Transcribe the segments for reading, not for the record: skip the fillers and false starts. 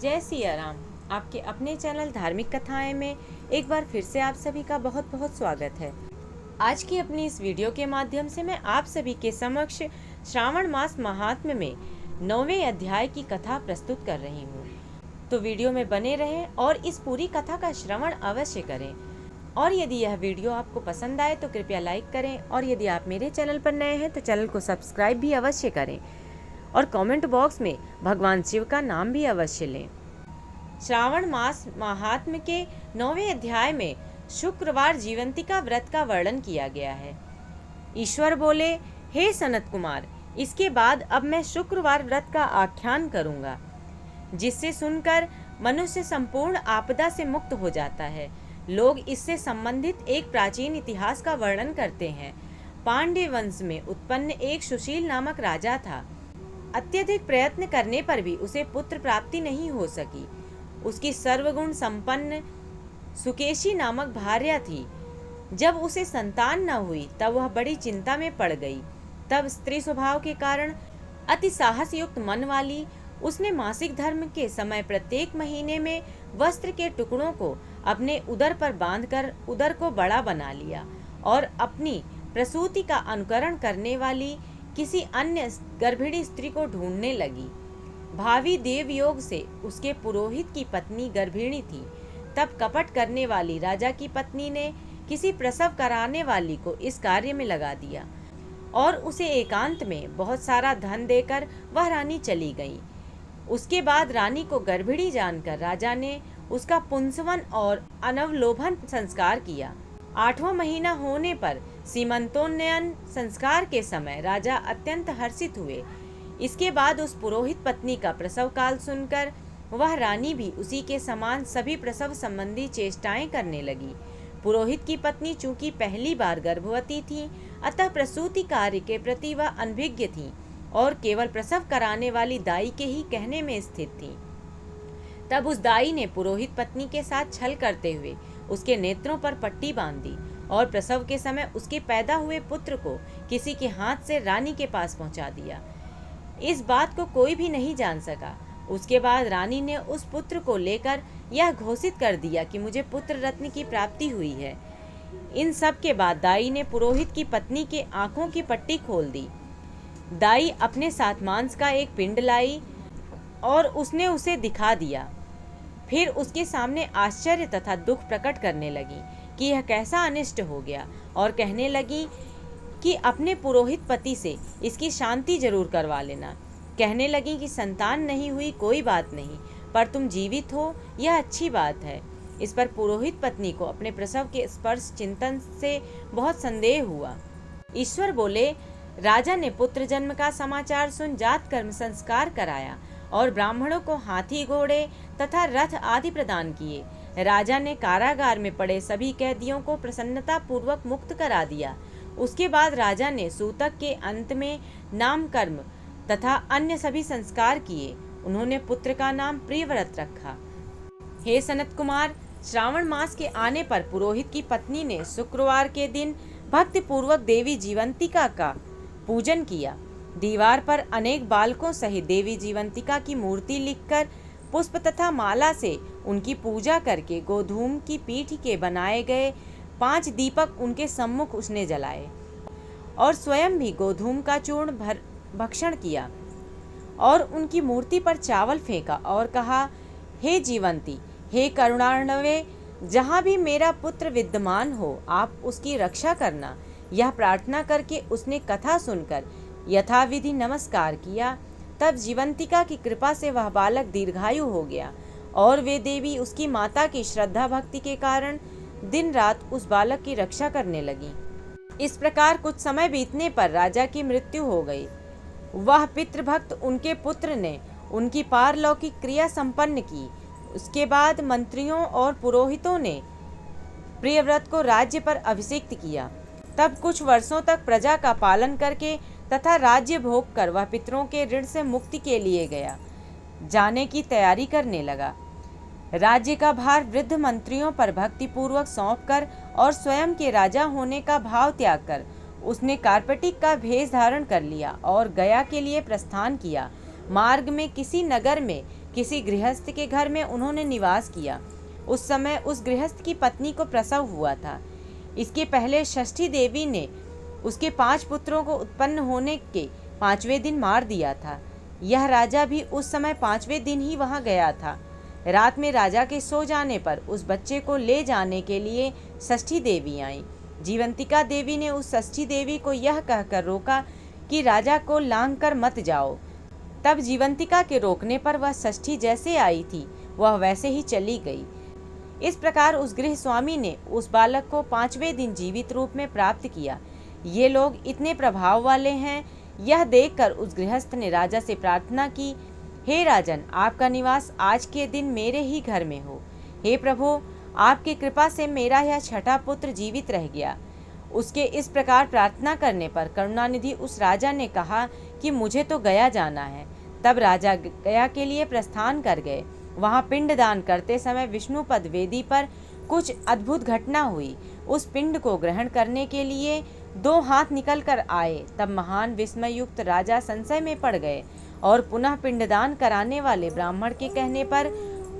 जय सिया राम। आपके अपने चैनल धार्मिक कथाएं में एक बार फिर से आप सभी का बहुत बहुत स्वागत है। आज की अपनी इस वीडियो के माध्यम से मैं आप सभी के समक्ष श्रावण मास महात्म्य में 9वें अध्याय की कथा प्रस्तुत कर रही हूँ। तो वीडियो में बने रहें और इस पूरी कथा का श्रवण अवश्य करें। और यदि यह वीडियो आपको पसंद आए तो कृपया लाइक करें, और यदि आप मेरे चैनल पर नए हैं तो चैनल को सब्सक्राइब भी अवश्य करें, और कमेंट बॉक्स में भगवान शिव का नाम भी अवश्य लें। श्रावण मास महात्म्य के 9वें अध्याय में शुक्रवार जीवंतिका व्रत का वर्णन किया गया है। ईश्वर बोले, हे सनत कुमार, इसके बाद अब मैं शुक्रवार व्रत का आख्यान करूंगा, जिससे सुनकर मनुष्य संपूर्ण आपदा से मुक्त हो जाता है। लोग इससे संबंधित एक प्राचीन इतिहास का वर्णन करते हैं। पांड्य वंश में उत्पन्न एक सुशील नामक राजा था। अत्यधिक प्रयत्न करने पर भी उसे पुत्र प्राप्ति नहीं हो सकी। उसकी सर्वगुण संपन्न सुकेशी नामक भार्या थी। जब उसे संतान न हुई तब वह बड़ी चिंता में पड़ गई। तब स्त्री स्वभाव के कारण अति साहस युक्त मन वाली उसने मासिक धर्म के समय प्रत्येक महीने में वस्त्र के टुकड़ों को अपने उदर पर बांधकर उदर को बड़ा बना लिया और अपनी प्रसूति का अनुकरण करने वाली किसी अन्य गर्भिणी स्त्री को ढूंढने लगी। भावी देव योग से उसके पुरोहित की पत्नी गर्भिणी थी। तब कपट करने वाली राजा की पत्नी ने किसी प्रसव कराने वाली को इस कार्य में लगा दिया और उसे एकांत में बहुत सारा धन देकर वह रानी चली गई। उसके बाद रानी को गर्भिणी जानकर राजा ने उसका पुंसवन और अनवलोभन संस्कार किया। 8वां महीना होने पर सीमंतोन्नयन संस्कार के समय राजा अत्यंत हर्षित हुए। इसके बाद उस पुरोहित पत्नी का प्रसव काल सुनकर वह रानी भी उसी के समान सभी प्रसव संबंधी चेष्टाएं करने लगी। पुरोहित की पत्नी चूंकि पहली बार गर्भवती थी, अतः प्रसूति कार्य के प्रति वह अनभिज्ञ थी और केवल प्रसव कराने वाली दाई के ही कहने में स्थित थी। तब उस दाई ने पुरोहित पत्नी के साथ छल करते हुए उसके नेत्रों पर पट्टी बांध दी और प्रसव के समय उसके पैदा हुए पुत्र को किसी के हाथ से रानी के पास पहुंचा दिया। इस बात को कोई भी नहीं जान सका। उसके बाद रानी ने उस पुत्र को लेकर यह घोषित कर दिया कि मुझे पुत्र रत्न की प्राप्ति हुई है। इन सब के बाद दाई ने पुरोहित की पत्नी के आंखों की पट्टी खोल दी। दाई अपने साथ मांस का एक पिंड लाई और उसने उसे दिखा दिया। फिर उसके सामने आश्चर्य तथा दुख प्रकट करने लगी कि यह कैसा अनिष्ट हो गया, और कहने लगी कि अपने पुरोहित पति से इसकी शांति जरूर करवा लेना। कहने लगी कि संतान नहीं हुई कोई बात नहीं, पर तुम जीवित हो यह अच्छी बात है। इस पर पुरोहित पत्नी को अपने प्रसव के स्पर्श चिंतन से बहुत संदेह हुआ। ईश्वर बोले, राजा ने पुत्र जन्म का समाचार सुन जात कर्म संस्कार कराया और ब्राह्मणों को हाथी घोड़े तथा रथ आदि प्रदान किए। राजा ने कारागार में पड़े सभी कैदियों को प्रसन्नता पूर्वक मुक्त करा दिया। उसके बाद राजा ने सूतक के अंत में नामकर्म तथा अन्य सभी संस्कार किए। उन्होंने पुत्र का नाम प्रियव्रत रखा। हे सनत कुमार, श्रावण मास के आने पर पुरोहित की पत्नी ने शुक्रवार के दिन भक्ति पूर्वक देवी जीवंतिका का पूजन किया। दीवार पर अनेक बालकों सहित देवी जीवंतिका की मूर्ति लिखकर पुष्प तथा माला से उनकी पूजा करके गोधूम की पीठ के बनाए गए 5 दीपक उनके सम्मुख उसने जलाए और स्वयं भी गोधूम का चूर्ण भक्षण किया और उनकी मूर्ति पर चावल फेंका और कहा, हे जीवंती, हे करुणार्णवे, जहाँ भी मेरा पुत्र विद्यमान हो आप उसकी रक्षा करना। यह प्रार्थना करके उसने कथा सुनकर यथाविधि नमस्कार किया। तब जीवंतिका की कृपा से वह बालक दीर्घायु हो गया और वे देवी उसकी माता की श्रद्धा भक्ति के कारण दिन रात उस बालक की रक्षा करने लगी। इस प्रकार कुछ समय बीतने पर राजा की मृत्यु हो गई। वह पितृभक्त उनके पुत्र ने उनकी पारलौकिक क्रिया संपन्न की। उसके बाद मंत्रियों और पुरोहितों ने प्रियव्रत को राज्य पर अभिषिक्त किया। तब कुछ वर्षों तक प्रजा का पालन करके तथा राज्य भोग कर वह पितरों के ऋण से मुक्ति के लिए गया जाने की तैयारी करने लगा। राज्य का भार वृद्ध मंत्रियों पर भक्ति पूर्वक सौंप कर और स्वयं के राजा होने का भाव त्याग कर उसने कार्पेटिक का भेष धारण कर लिया और गया के लिए प्रस्थान किया। मार्ग में किसी नगर में किसी गृहस्थ के घर में उन्होंने निवास किया। उस समय उस गृहस्थ की पत्नी को प्रसव हुआ था। इसके पहले षष्ठी देवी ने उसके 5 पुत्रों को उत्पन्न होने के 5वें दिन मार दिया था। यह राजा भी उस समय 5वें दिन ही वहां गया था। रात में राजा के सो जाने पर उस बच्चे को ले जाने के लिए षष्ठी देवी आई। जीवंतिका देवी ने उस षष्ठी देवी को यह कहकर रोका कि राजा को लांघ कर मत जाओ। तब जीवंतिका के रोकने पर वह षष्ठी जैसे आई थी वह वैसे ही चली गई। इस प्रकार उस गृह स्वामी ने उस बालक को 5वें दिन जीवित रूप में प्राप्त किया। ये लोग इतने प्रभाव वाले हैं, यह देखकर उस गृहस्थ ने राजा से प्रार्थना की, हे राजन, आपका निवास आज के दिन मेरे ही घर में हो। हे प्रभु, आपकी कृपा से मेरा यह छठा पुत्र जीवित रह गया। उसके इस प्रकार प्रार्थना करने पर करुणानिधि उस राजा ने कहा कि मुझे तो गया जाना है। तब राजा गया के लिए प्रस्थान कर गए। वहां पिंडदान करते समय विष्णुपद वेदी पर कुछ अद्भुत घटना हुई। उस पिंड को ग्रहण करने के लिए 2 हाथ निकल कर आए। तब महान विस्मय युक्त राजा संशय में पड़ गए और पुनः पिंडदान कराने वाले ब्राह्मण के कहने पर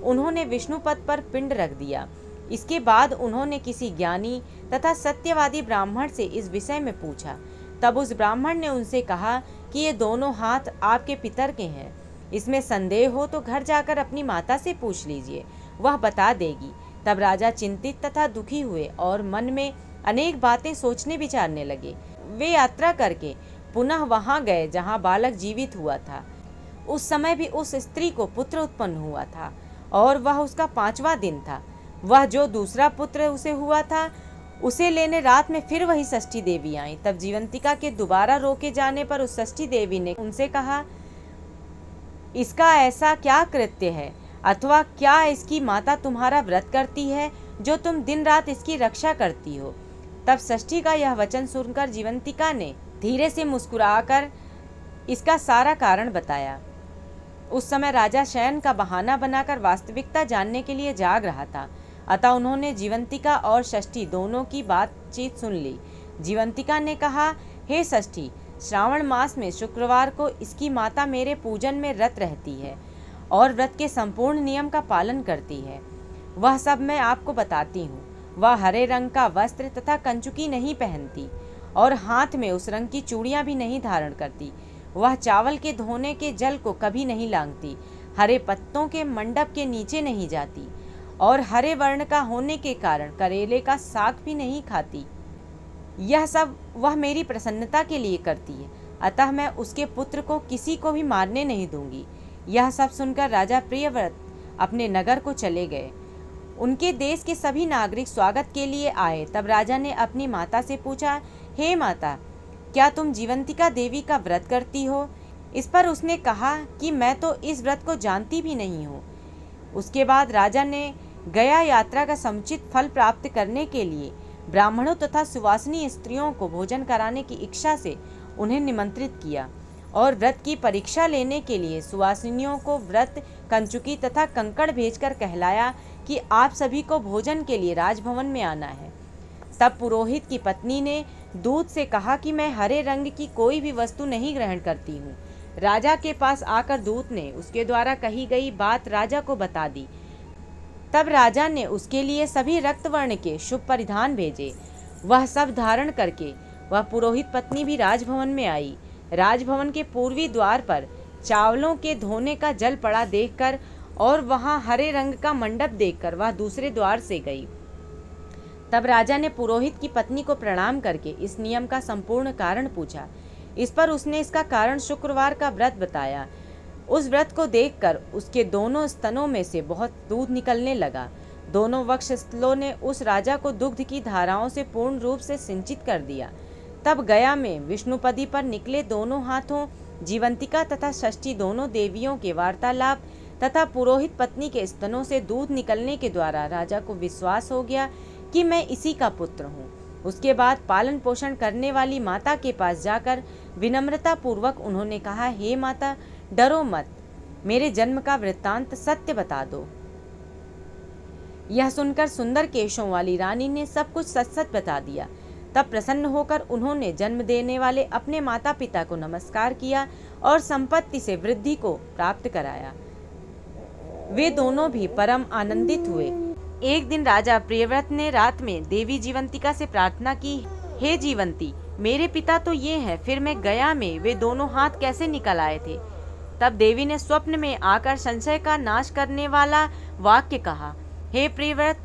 उन्होंने विष्णुपद पर पिंड रख दिया। इसके बाद उन्होंने किसी ज्ञानी तथा सत्यवादी ब्राह्मण से इस विषय में पूछा। तब उस ब्राह्मण ने उनसे कहा कि ये दोनों हाथ आपके पितर के हैं। इसमें संदेह हो तो घर जाकर अपनी माता से पूछ लीजिए, वह बता देगी। तब राजा चिंतित तथा दुखी हुए और मन में अनेक बातें सोचने विचारने लगे। वे यात्रा करके पुनः वहां गए जहां बालक जीवित हुआ था। उस समय भी उस स्त्री को पुत्र उत्पन्न हुआ था और वह उसका 5वां दिन था। वह जो दूसरा पुत्र उसे हुआ था उसे लेने रात में फिर वही षष्ठी देवी आई। तब जीवंतिका के दोबारा रोके जाने पर उस षष्ठी देवी ने उनसे कहा, इसका ऐसा क्या कृत्य है अथवा क्या इसकी माता तुम्हारा व्रत करती है जो तुम दिन रात इसकी रक्षा करती हो। तब षष्ठी का यह वचन सुनकर जीवंतिका ने धीरे से मुस्कुराकर इसका सारा कारण बताया। उस समय राजा शयन का बहाना बनाकर वास्तविकता जानने के लिए जाग रहा था। अतः उन्होंने जीवंतिका और षष्ठी दोनों की बातचीत सुन ली। जीवंतिका ने कहा, हे षष्ठी, श्रावण मास में शुक्रवार को इसकी माता मेरे पूजन में रत रहती है और व्रत के संपूर्ण नियम का पालन करती है। वह सब मैं आपको बताती हूँ। वह हरे रंग का वस्त्र तथा कंचुकी नहीं पहनती और हाथ में उस रंग की चूड़ियाँ भी नहीं धारण करती। वह चावल के धोने के जल को कभी नहीं लांघती, हरे पत्तों के मंडप के नीचे नहीं जाती और हरे वर्ण का होने के कारण करेले का साग भी नहीं खाती। यह सब वह मेरी प्रसन्नता के लिए करती है, अतः मैं उसके पुत्र को किसी को भी मारने नहीं दूंगी। यह सब सुनकर राजा प्रियव्रत अपने नगर को चले गए। उनके देश के सभी नागरिक स्वागत के लिए आए। तब राजा ने अपनी माता से पूछा, हे माता, क्या तुम जीवंतिका देवी का व्रत करती हो? इस पर उसने कहा कि मैं तो इस व्रत को जानती भी नहीं हूँ। उसके बाद राजा ने गया यात्रा का समुचित फल प्राप्त करने के लिए ब्राह्मणों तथा सुवासिनी स्त्रियों को भोजन कराने की इच्छा से उन्हें निमंत्रित किया और व्रत की परीक्षा लेने के लिए सुवासिनियों को व्रत, कंचुकी तथा कंकड़ भेजकर कहलाया कि आप सभी को भोजन के लिए राजभवन में आना है। तब पुरोहित की पत्नी ने दूत से कहा कि मैं हरे रंग की कोई भी वस्तु नहीं ग्रहण करती हूँ। राजा के पास आकर दूत ने उसके द्वारा कही गई बात राजा को बता दी। तब राजा ने उसके लिए सभी रक्तवर्ण के शुभ परिधान भेजे। वह सब धारण करके वह पुरोहित पत्नी भी राजभवन में आई। राजभवन के पूर्वी द्वार पर चावलों के धोने का जल पड़ा देखकर और वहां हरे रंग का मंडप देखकर वह दूसरे द्वार से गई। तब राजा ने पुरोहित की पत्नी को प्रणाम करके इस नियम का संपूर्ण कारण पूछा। इस पर उसने इसका कारण शुक्रवार का व्रत बताया। उस व्रत को देखकर उसके दोनों स्तनों में से बहुत दूध निकलने लगा। दोनों वक्षस्थलों ने उस राजा को दुग्ध की धाराओं से पूर्ण रूप से सिंचित कर दिया। तब गया में विष्णुपदी पर निकले दोनों हाथों जीवंतिका तथा षष्ठी दोनों देवियों के वार्तालाप तथा पुरोहित पत्नी के स्तनों से दूध निकलने के द्वारा राजा को विश्वास हो गया कि मैं इसी का पुत्र हूँ। उसके बाद पालन पोषण करने वाली माता के पास जाकर विनम्रता पूर्वक उन्होंने कहा, हे माता, डरो मत, मेरे जन्म का वृत्तांत सत्य बता दो। यह सुनकर सुंदर केशों वाली रानी ने सब कुछ सच सच बता दिया। तब प्रसन्न होकर उन्होंने जन्म देने वाले अपने माता पिता को नमस्कार किया और संपत्ति से वृद्धि को प्राप्त कराया। वे दोनों भी परम आनंदित हुए। एक दिन राजा प्रियव्रत ने रात में देवी जीवंतिका से प्रार्थना की, हे जीवंती, मेरे पिता तो ये हैं, फिर मैं गया में वे दोनों हाथ कैसे निकल आए थे। तब देवी ने स्वप्न में आकर संशय का नाश करने वाला वाक्य कहा, हे प्रियव्रत,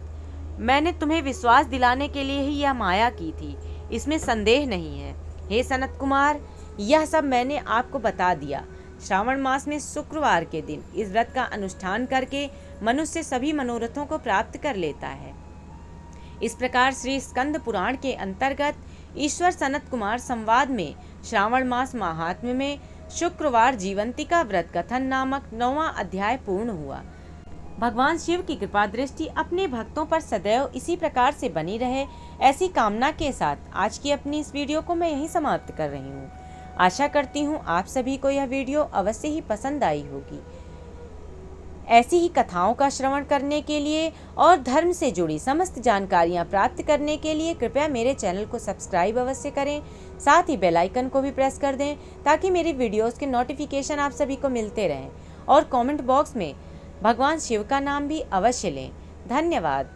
मैंने तुम्हें विश्वास दिलाने के लिए ही यह माया की थी, इसमें संदेह नहीं है। हे सनत कुमार, यह सब मैंने आपको बता दिया। श्रावण मास में शुक्रवार के दिन इस व्रत का अनुष्ठान करके मनुष्य सभी मनोरथों को प्राप्त कर लेता है। इस प्रकार श्री स्कंद पुराण के अंतर्गत ईश्वर सनत कुमार संवाद में श्रावण मास महात्म्य में शुक्रवार जीवंतिका व्रत कथन नामक 9वां अध्याय पूर्ण हुआ। भगवान शिव की कृपा दृष्टि अपने भक्तों पर सदैव इसी प्रकार से बनी रहे, ऐसी कामना के साथ आज की अपनी इस वीडियो को मैं यहीं समाप्त कर रही हूँ। आशा करती हूँ आप सभी को यह वीडियो अवश्य ही पसंद आई होगी। ऐसी ही कथाओं का श्रवण करने के लिए और धर्म से जुड़ी समस्त जानकारियाँ प्राप्त करने के लिए कृपया मेरे चैनल को सब्सक्राइब अवश्य करें, साथ ही बेल आइकन को भी प्रेस कर दें ताकि मेरी वीडियोस के नोटिफिकेशन आप सभी को मिलते रहें। और कमेंट बॉक्स में भगवान शिव का नाम भी अवश्य लें। धन्यवाद।